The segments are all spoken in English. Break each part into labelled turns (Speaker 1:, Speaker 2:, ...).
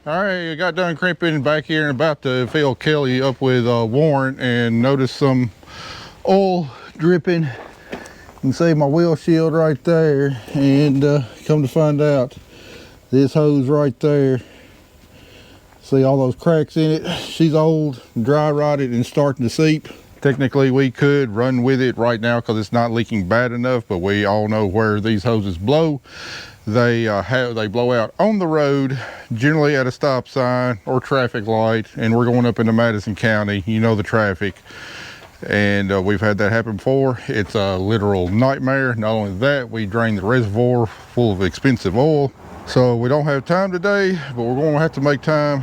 Speaker 1: All right, I got done crimping back here and about to fill Kelly up with warrant and notice some oil dripping. You can see my wheel shield right there, and come to find out, this hose right there, see all those cracks in it? She's old, dry rotted, and starting to seep. Technically, we could run with it right now because it's not leaking bad enough, but we all know where these hoses blow. They blow out on the road, generally at a stop sign or traffic light, and we're going up into Madison County. You know the traffic, and we've had that happen before. It's a literal nightmare. Not only that, we drain the reservoir full of expensive oil. So we don't have time today, but we're going to have to make time.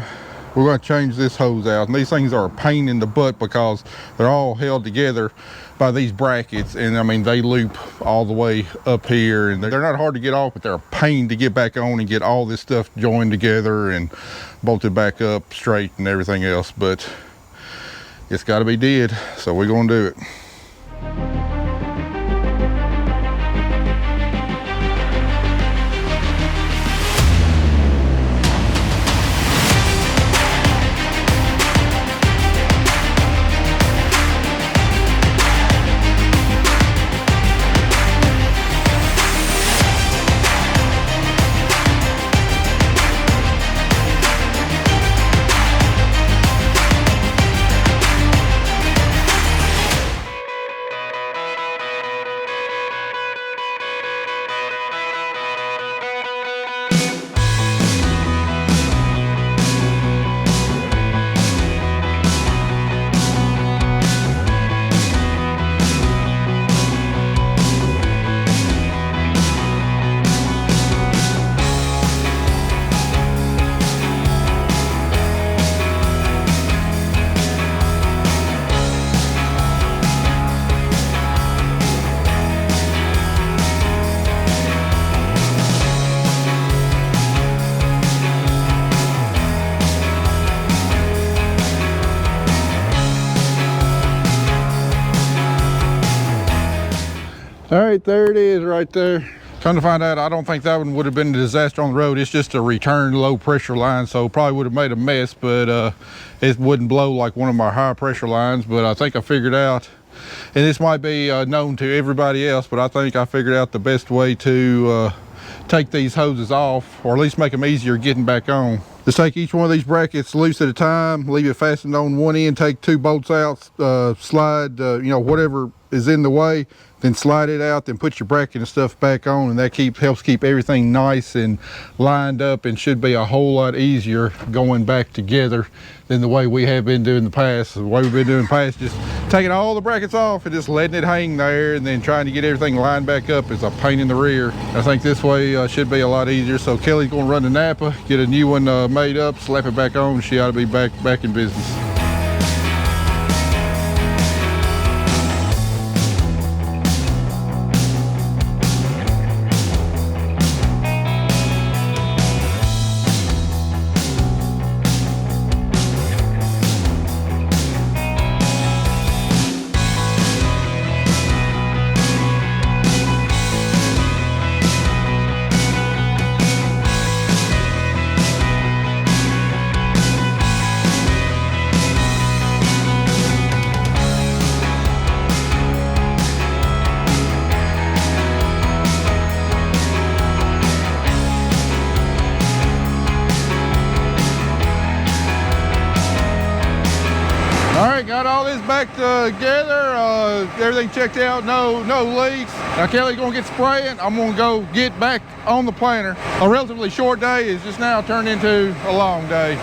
Speaker 1: We're going to change this hose out, and these things are a pain in the butt because they're all held together by these brackets, and I mean they loop all the way up here, and they're not hard to get off, but they're a pain to get back on and get all this stuff joined together and bolted back up straight and everything else. But it's got to be did, so we're going to do it. All right, there it is right there. Come to find out, I don't think that one would have been a disaster on the road. It's just a return low pressure line, so probably would have made a mess, but it wouldn't blow like one of my high pressure lines. But I think I figured out, and this might be known to everybody else, but I think I figured out the best way to take these hoses off, or at least make them easier getting back on. Just take each one of these brackets loose at a time, leave it fastened on one end, take two bolts out, slide, you know, whatever is in the way, then slide it out, then put your bracket and stuff back on, and that helps keep everything nice and lined up, and should be a whole lot easier going back together than the way we have been doing in the past. The way we've been doing in the past, just taking all the brackets off and just letting it hang there, and then trying to get everything lined back up is a pain in the rear. I think this way should be a lot easier. So Kelly's going to run to Napa, get a new one made up, slap it back on. She ought to be back in business. All right, got all this back together, everything checked out, no leaks. Now Kelly's gonna get spraying. I'm gonna go get back on the planter. A relatively short day is just now turned into a long day.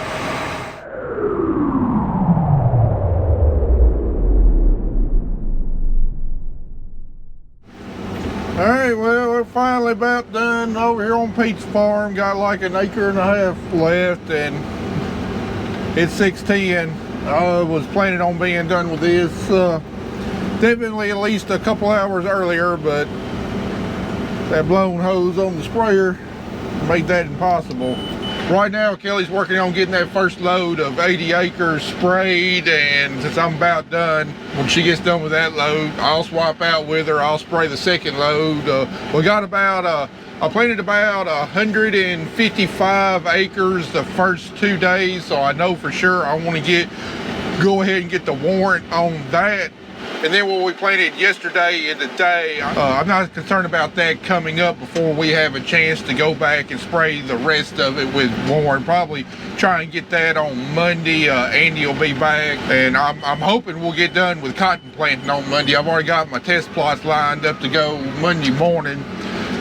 Speaker 1: All right, well, we're finally about done over here on Pete's farm. Got like an acre and a half left, and it's 6:10. I was planning on being done with this definitely at least a couple hours earlier, but that blown hose on the sprayer made that impossible. Right now, Kelly's working on getting that first load of 80 acres sprayed, and since I'm about done, when she gets done with that load, I'll swap out with her. I'll spray the second load. We got about I planted about 155 acres the first 2 days, so I know for sure I want to go ahead and get the warrant on that. And then what we planted yesterday and today, I'm not concerned about that coming up before we have a chance to go back and spray the rest of it with warrant. Probably try and get that on Monday. Andy will be back, and I'm hoping we'll get done with cotton planting on Monday. I've already got my test plots lined up to go Monday morning.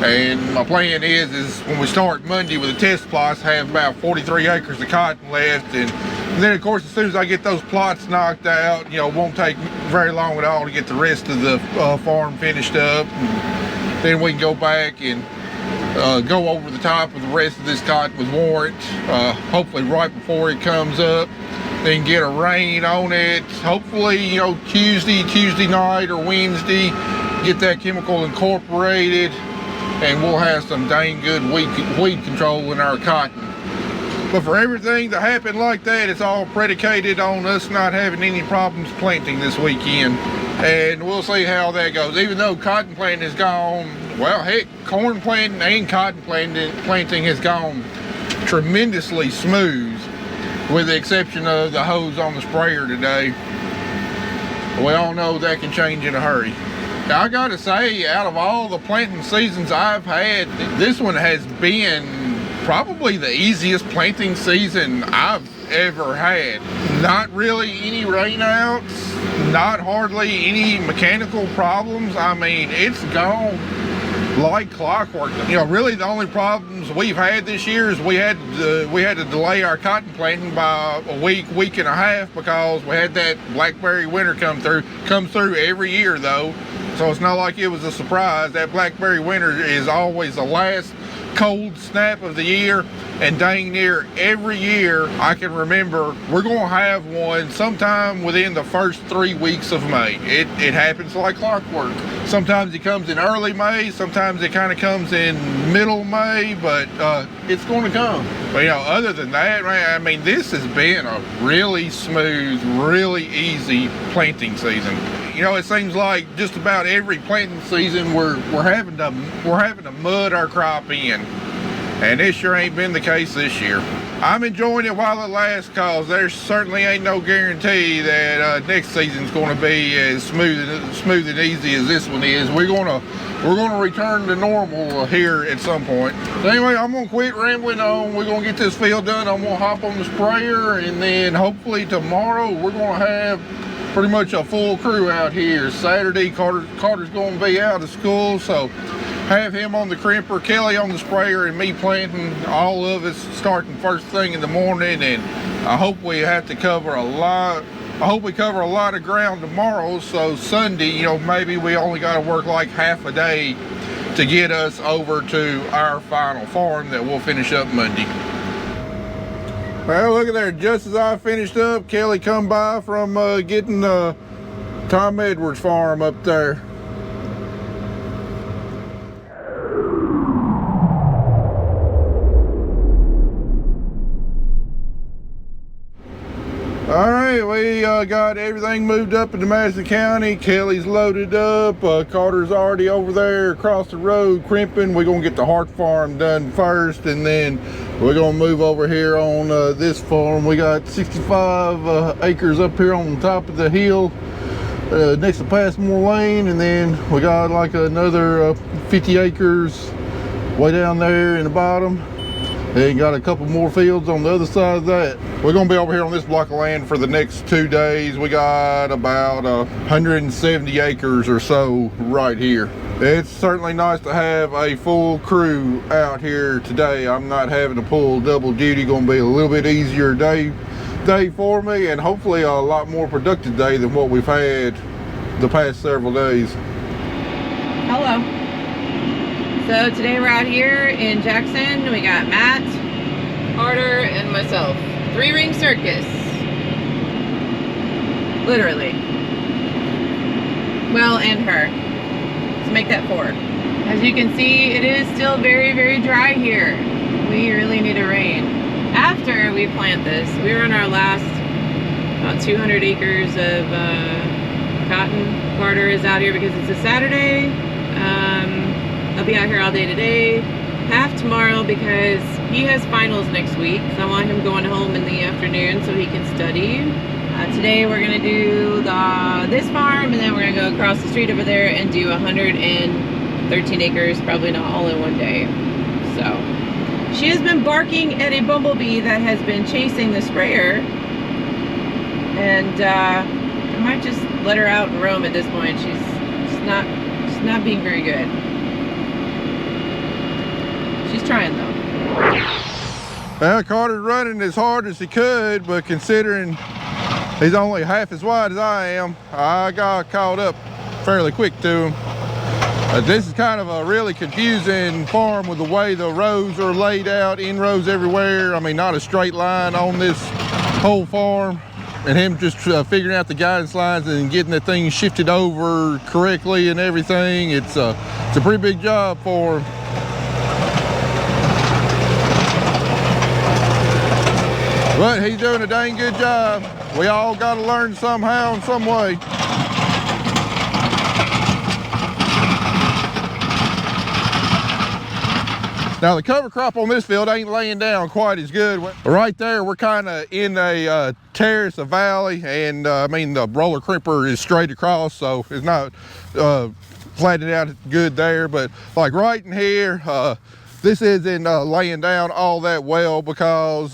Speaker 1: And my plan is when we start Monday with the test plots, have about 43 acres of cotton left. And then, of course, as soon as I get those plots knocked out, you know, it won't take very long at all to get the rest of the farm finished up. And then we can go back and go over the top of the rest of this cotton with warrant, hopefully right before it comes up. Then get a rain on it. Hopefully, you know, Tuesday night or Wednesday, get that chemical incorporated. And we'll have some dang good weed control in our cotton. But for everything to happen like that, it's all predicated on us not having any problems planting this weekend. And we'll see how that goes. Even though cotton planting is gone, well, heck, corn planting and cotton planting has gone tremendously smooth, with the exception of the hose on the sprayer today. We all know that can change in a hurry. I gotta say, out of all the planting seasons I've had, this one has been probably the easiest planting season I've ever had. Not really any rainouts, not hardly any mechanical problems. I mean, it's gone like clockwork. You know, really the only problems we've had this year is we had to delay our cotton planting by a week and a half because we had that blackberry winter come through. Comes through every year though. So it's not like it was a surprise. That blackberry winter is always the last cold snap of the year, and dang near every year I can remember we're going to have one sometime within the first 3 weeks of May. It happens like clockwork. Sometimes it comes in early May, sometimes it kind of comes in middle May, but it's going to come. But you know, other than that, man, I mean, this has been a really smooth, really easy planting season. You know, it seems like just about every planting season we're having to mud our crop in, and this sure ain't been the case this year. I'm enjoying it while it lasts, cause there certainly ain't no guarantee that next season's going to be as smooth and easy as this one is. We're gonna return to normal here at some point. So anyway, I'm gonna quit rambling on. We're gonna get this field done. I'm gonna hop on the sprayer, and then hopefully tomorrow we're gonna have pretty much a full crew out here. Saturday, Carter's going to be out of school, so have him on the crimper, Kelly on the sprayer, and me planting. All of us starting first thing in the morning, and I hope we have to cover a lot. I hope we cover a lot of ground tomorrow, so Sunday, you know, maybe we only got to work like half a day to get us over to our final farm that we'll finish up Monday. Well, look at there, just as I finished up, Kelly come by from getting Tom Edwards' farm up there. All right, we got everything moved up into Madison County. Kelly's loaded up. Carter's already over there across the road crimping. We're gonna get the Hart farm done first, and then we're gonna move over here on this farm. We got 65 acres up here on the top of the hill next to Passmore Lane, and then we got like another 50 acres way down there in the bottom. And got a couple more fields on the other side of that. We're gonna be over here on this block of land for the next 2 days. We got about 170 acres or so right here. It's certainly nice to have a full crew out here today. I'm not having to pull double duty. Gonna be a little bit easier day for me, and hopefully a lot more productive day than what we've had the past several days.
Speaker 2: Hello. So today we're out here in Jackson. We got Matt, Carter, and myself. 3-ring circus. Literally. Well, and her. Let's make that 4. As you can see, it is still very, very dry here. We really need a rain. After we plant this, we were on our last about 200 acres of cotton. Carter is out here because it's a Saturday. I'll be out here all day today. half tomorrow because he has finals next week. So I want him going home in the afternoon so he can study. Today we're gonna do this farm, and then we're gonna go across the street over there and do 113 acres, probably not all in one day. So she has been barking at a bumblebee that has been chasing the sprayer, and I might just let her out and roam at this point. She's not being very good. She's trying though.
Speaker 1: Well, Carter's running as hard as he could, but considering he's only half as wide as I am, I got caught up fairly quick to him. This is kind of a really confusing farm with the way the rows are laid out, in rows everywhere. I mean, not a straight line on this whole farm. And him just figuring out the guidance lines and getting the thing shifted over correctly and everything. It's a pretty big job for him. But he's doing a dang good job. We all got to learn somehow in some way. Now the cover crop on this field ain't laying down quite as good. Right there, we're kind of in a terrace, a valley, and I mean the roller crimper is straight across, so it's not flattening out good there. But like right in here, this isn't laying down all that well because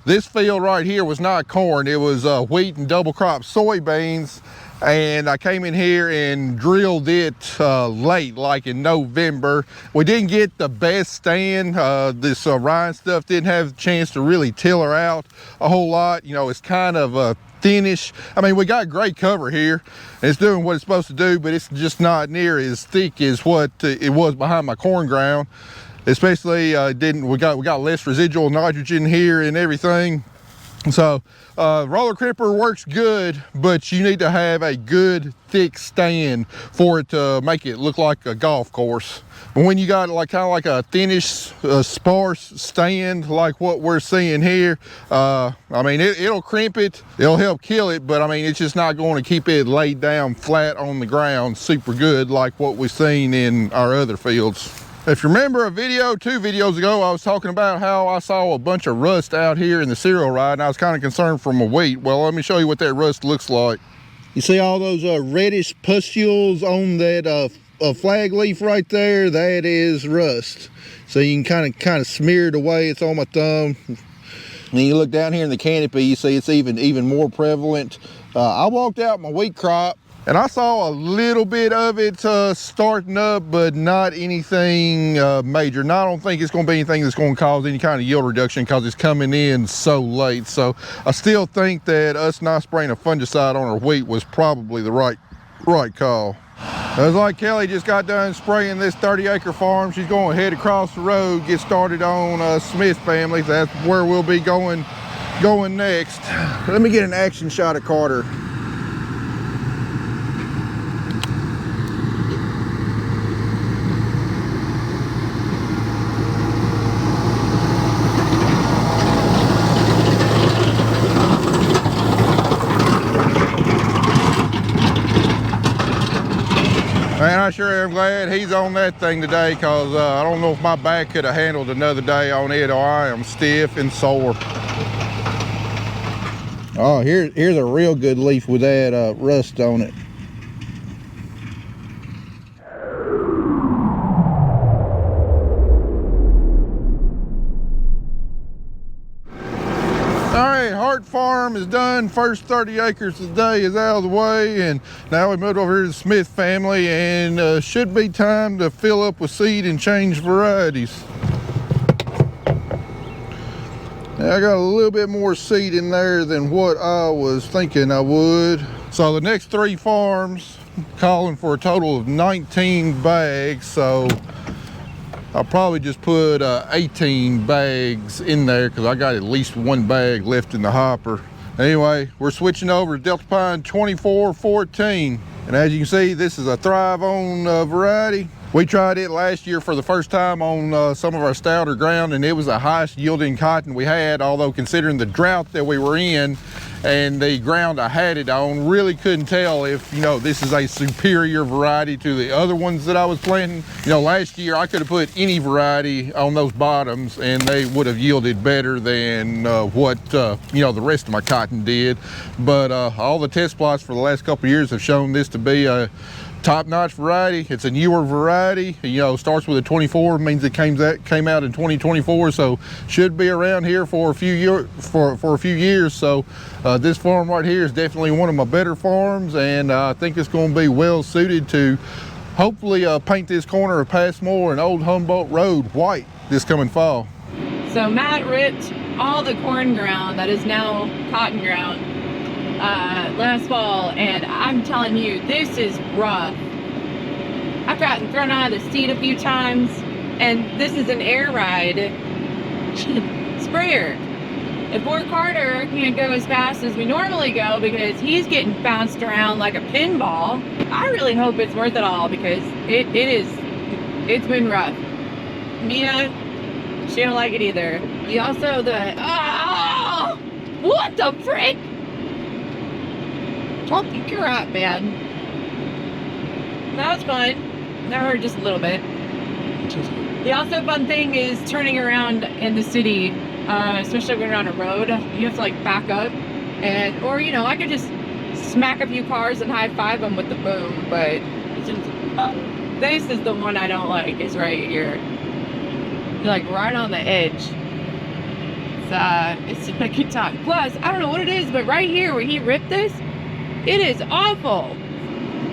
Speaker 1: this field right here was not corn. It was wheat and double crop soybeans. And I came in here and drilled it late, like in November. We didn't get the best stand. This Ryan stuff didn't have a chance to really till her out a whole lot. You know, it's kind of thinnish. I mean, we got great cover here. It's doing what it's supposed to do, but it's just not near as thick as what it was behind my corn ground. Especially we got less residual nitrogen here and everything. So roller crimper works good, but you need to have a good thick stand for it to make it look like a golf course. But when you got like kind of like a thinnish sparse stand like what we're seeing here, I mean it'll crimp it, it'll help kill it, but I mean it's just not going to keep it laid down flat on the ground super good like what we've seen in our other fields. If you remember two videos ago, I was talking about how I saw a bunch of rust out here in the cereal ride, and I was kind of concerned for my wheat. Well, let me show you what that rust looks like. You see all those reddish pustules on that flag leaf right there? That is rust. So you can kind of smear it away. It's on my thumb. And you look down here in the canopy, you see it's even more prevalent. I walked out my wheat crop, and I saw a little bit of it starting up, but not anything major. And I don't think it's going to be anything that's going to cause any kind of yield reduction because it's coming in so late. So I still think that us not spraying a fungicide on our wheat was probably the right call. It was like Kelly just got done spraying this 30-acre farm. She's going to head across the road, get started on Smith family. That's where we'll be going next. Let me get an action shot of Carter. Man, I sure am glad he's on that thing today because I don't know if my back could have handled another day on it, or I am stiff and sore. Oh, here's a real good leaf with that rust on it. All right, Hart Farm is done. First 30 acres today is out of the way, and now we moved over here to the Smith family, and should be time to fill up with seed and change varieties. Now, I got a little bit more seed in there than what I was thinking I would. So the next 3 farms calling for a total of 19 bags, so I'll probably just put 18 bags in there because I got at least 1 bag left in the hopper. Anyway, we're switching over to Delta Pine 2414. And as you can see, this is a Thrive On variety. We tried it last year for the first time on some of our stouter ground, and it was the highest yielding cotton we had, although considering the drought that we were in and the ground I had it on, really couldn't tell if, you know, this is a superior variety to the other ones that I was planting. You know, last year I could have put any variety on those bottoms and they would have yielded better than what, you know, the rest of my cotton did. But all the test plots for the last couple of years have shown this to be a top-notch variety. It's a newer variety, you know, starts with a 24, means it came out in 2024, so should be around here for a few years. So this farm right here is definitely one of my better farms, and I think it's going to be well suited to hopefully paint this corner of Passmore and Old Humboldt Road white this coming fall.
Speaker 2: So Matt ripped all the corn ground that is now cotton ground last fall, and I'm telling you, this is rough. I've gotten thrown out of the seat a few times, and this is an air ride sprayer. And poor Carter can't go as fast as we normally go because he's getting bounced around like a pinball. I really hope it's worth it all, because it's been rough. Mia, she don't like it either. We also what the frick? Talking crap, man. That was fun. That hurt just a little bit. The also fun thing is turning around in the city, especially when you're on a road. You have to like back up, or you know, I could just smack a few cars and high five them with the boom. But it's just, this is the one I don't like. Is right here. You're like right on the edge. It's a good time. Plus, I don't know what it is, but right here where he ripped this, it is awful.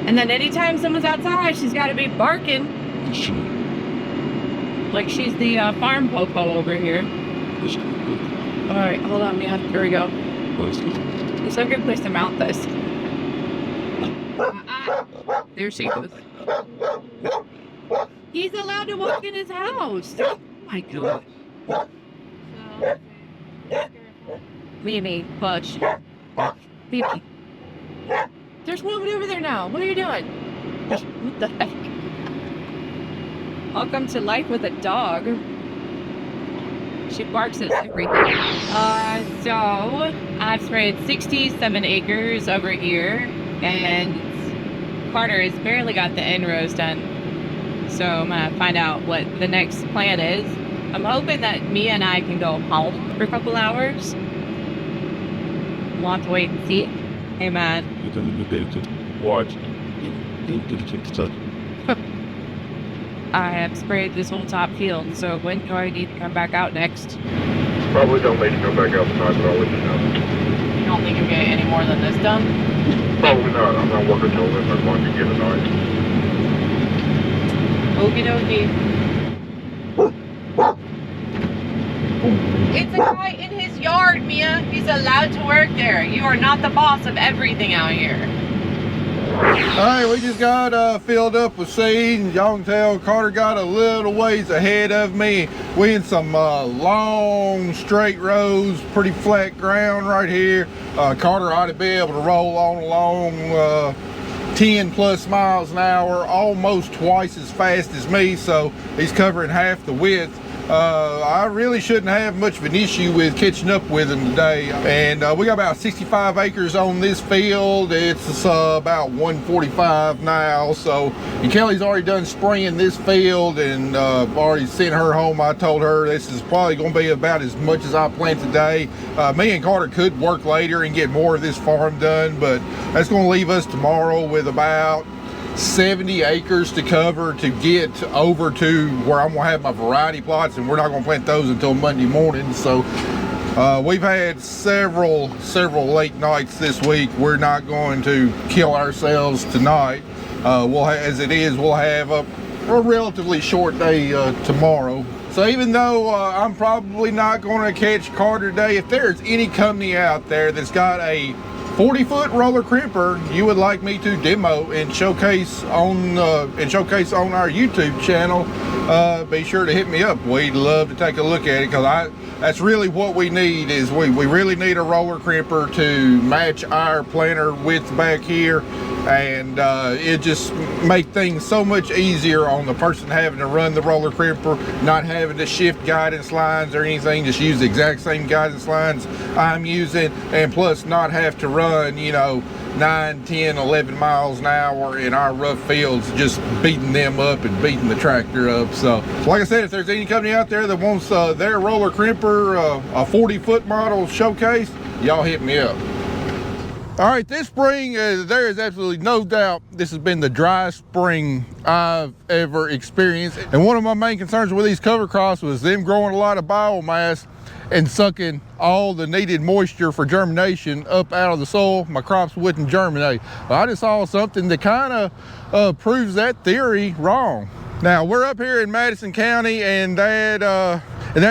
Speaker 2: And then anytime someone's outside, she's got to be barking. Like she's the farm popo over here. All right, hold on, Mia. Here we go. It's a good place to mount this. There she goes. He's allowed to walk in his house. Oh my God. Mimi, push. Mimi. There's nobody over there now. What are you doing? What the heck? Welcome to life with a dog. She barks at everything. So I've sprayed 67 acres over here, and Carter has barely got the end rows done. So I'm gonna find out what the next plan is. I'm hoping that Mia and I can go home for a couple hours. We'll have to wait and see. Hey, man.
Speaker 3: Watch.
Speaker 2: I have sprayed this whole top field, so when do I need to come back out next?
Speaker 3: Probably don't need to come back out tonight, but I'll let you know.
Speaker 2: You don't think you'll get any more than this done?
Speaker 3: Probably not. I'm not working till this. I'm going to get tonight.
Speaker 2: Okie dokie. It's a guy in his yard, Mia. He's allowed to work there. You are not the boss of everything out here.
Speaker 1: All right, we just got filled up with seed, and y'all can tell Carter got a little ways ahead of me. We in some long straight rows, pretty flat ground right here. Carter ought to be able to roll on along 10 plus miles an hour, almost twice as fast as me, so he's covering half the width. I really shouldn't have much of an issue with catching up with him today. And we got about 65 acres on this field. It's about 145 now. So, and Kelly's already done spraying this field and already sent her home. I told her this is probably going to be about as much as I plant today. Me and Carter could work later and get more of this farm done, but that's going to leave us tomorrow with about 70 acres to cover to get over to where I'm gonna have my variety plots, and we're not gonna plant those until Monday morning. So we've had several late nights this week. We're not going to kill ourselves tonight. As it is, we'll have a relatively short day tomorrow. So even though I'm probably not going to catch Carter today, if there's any company out there that's got a 40-foot roller crimper you would like me to demo and showcase on our YouTube channel, be sure to hit me up. We'd love to take a look at it, because that's really what we need. Is we really need a roller crimper to match our planter width back here, and it just make things so much easier on the person having to run the roller crimper, not having to shift guidance lines or anything, just use the exact same guidance lines I'm using, and plus not have to run, you know, 9, 10, 11 miles an hour in our rough fields, just beating them up and beating the tractor up. So like I said, if there's any company out there that wants their roller crimper, a 40-foot model showcase, y'all hit me up. All right, this spring, there is absolutely no doubt this has been the driest spring I've ever experienced. And one of my main concerns with these cover crops was them growing a lot of biomass and sucking all the needed moisture for germination up out of the soil. My crops wouldn't germinate. But I just saw something that kind of proves that theory wrong. Now, we're up here in Madison County, and that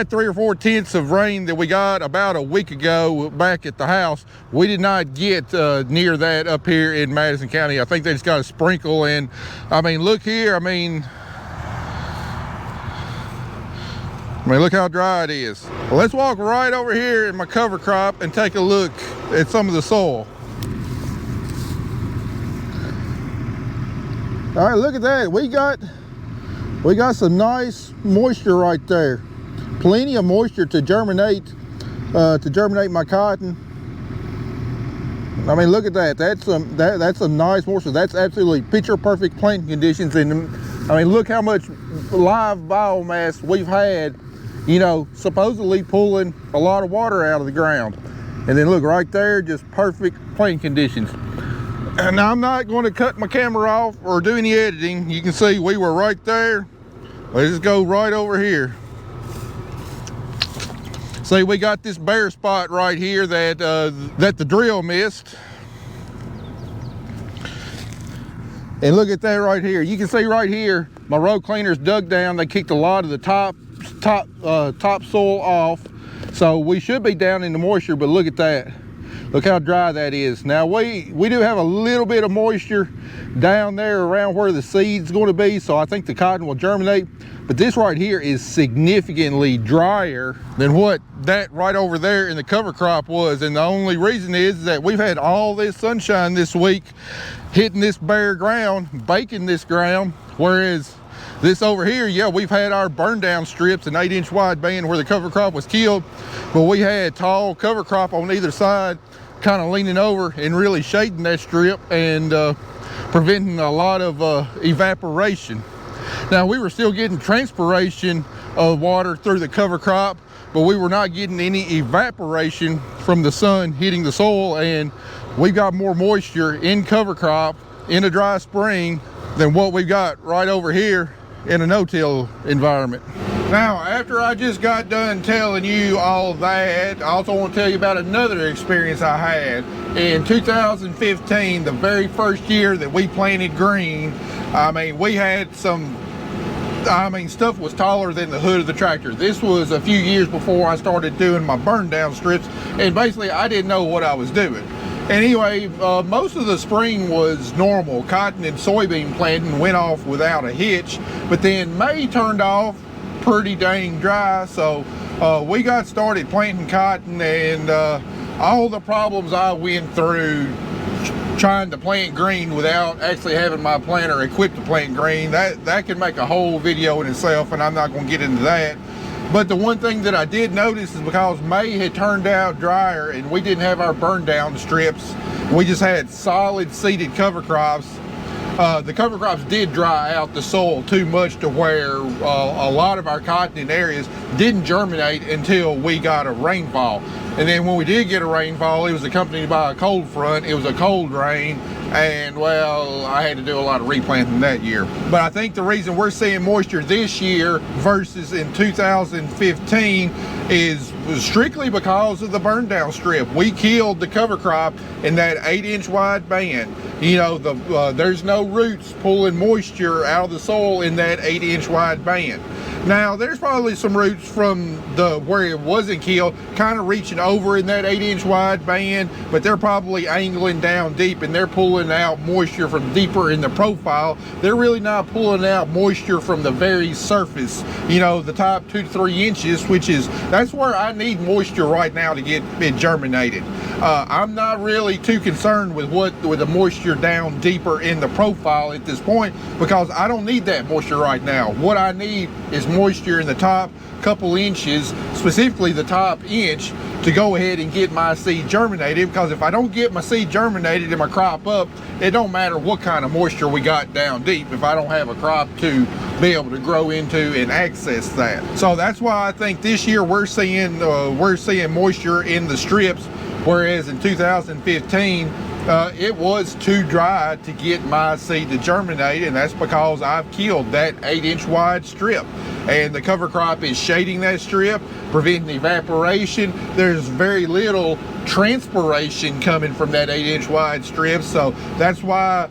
Speaker 1: 3 or 4 tenths of rain that we got about a week ago back at the house, we did not get near that up here in Madison County. I think they just got a sprinkle. And I mean, look here, I mean, look how dry it is. Well, let's walk right over here in my cover crop and take a look at some of the soil. All right, look at that. We got some nice moisture right there. Plenty of moisture to germinate my cotton. I mean, look at that. That's some nice moisture. That's absolutely picture perfect planting conditions. And I mean, look how much live biomass we've had, you know, supposedly pulling a lot of water out of the ground. And then look right there, just perfect planting conditions. And now I'm not going to cut my camera off or do any editing. You can see we were right there. Let's just go right over here. See, we got this bare spot right here that the drill missed. And look at that right here. You can see right here, my road cleaners dug down. They kicked a lot of the top soil off. So we should be down in the moisture, but look at that. Look how dry that is. Now we do have a little bit of moisture down there around where the seed's going to be, so I think the cotton will germinate. But this right here is significantly drier than what that right over there in the cover crop was. And the only reason is that we've had all this sunshine this week hitting this bare ground, baking this ground, whereas this over here, yeah, we've had our burn down strips, an 8-inch wide band where the cover crop was killed, but we had tall cover crop on either side kind of leaning over and really shading that strip and preventing a lot of evaporation. Now, we were still getting transpiration of water through the cover crop, but we were not getting any evaporation from the sun hitting the soil, and we got more moisture in cover crop in a dry spring than what we got right over here in a no-till environment. Now, after I just got done telling you all that, I also want to tell you about another experience I had. In 2015, the very first year that we planted green, I mean, we had some, stuff was taller than the hood of the tractor. This was a few years before I started doing my burn down strips, and basically I didn't know what I was doing. Anyway, most of the spring was normal. Cotton and soybean planting went off without a hitch, but then May turned off pretty dang dry, so we got started planting cotton, and all the problems I went through trying to plant green without actually having my planter equipped to plant green, that can make a whole video in itself, and I'm not going to get into that. But the one thing that I did notice is because May had turned out drier and we didn't have our burn down strips, we just had solid seeded cover crops. The cover crops did dry out the soil too much to where a lot of our cotton in areas didn't germinate until we got a rainfall. And then when we did get a rainfall, it was accompanied by a cold front. It was a cold rain, and well, I had to do a lot of replanting that year. But I think the reason we're seeing moisture this year versus in 2015 is strictly because of the burn down strip. We killed the cover crop in that 8-inch wide band. You know, there's no roots pulling moisture out of the soil in that 8-inch wide band. Now there's probably some roots from where it wasn't killed kind of reaching over in that 8-inch wide band, but they're probably angling down deep and they're pulling out moisture from deeper in the profile. They're really not pulling out moisture from the very surface, you know, the top 2 to 3 inches, that's where I need moisture right now to get it germinated. I'm not really too concerned with the moisture down deeper in the profile at this point, because I don't need that moisture right now. What I need is moisture in the top couple inches, specifically the top inch, to go ahead and get my seed germinated. Because if I don't get my seed germinated and my crop up, it don't matter what kind of moisture we got down deep if I don't have a crop to be able to grow into and access that. So that's why I think this year we're seeing moisture in the strips, whereas in 2015 it was too dry to get my seed to germinate, and that's because I've killed that 8-inch wide strip, and the cover crop is shading that strip, preventing evaporation. There's very little transpiration coming from that 8-inch wide strip, so that's why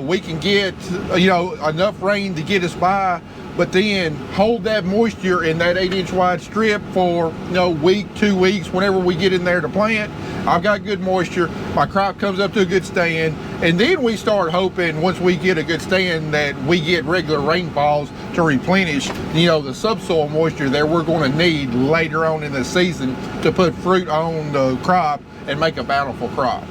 Speaker 1: we can get, you know, enough rain to get us by, but then hold that moisture in that 8-inch wide strip for, you know, week, 2 weeks, whenever we get in there to plant. I've got good moisture, my crop comes up to a good stand, and then we start hoping, once we get a good stand, that we get regular rainfalls to replenish, you know, the subsoil moisture that we're going to need later on in the season to put fruit on the crop and make a bountiful crop.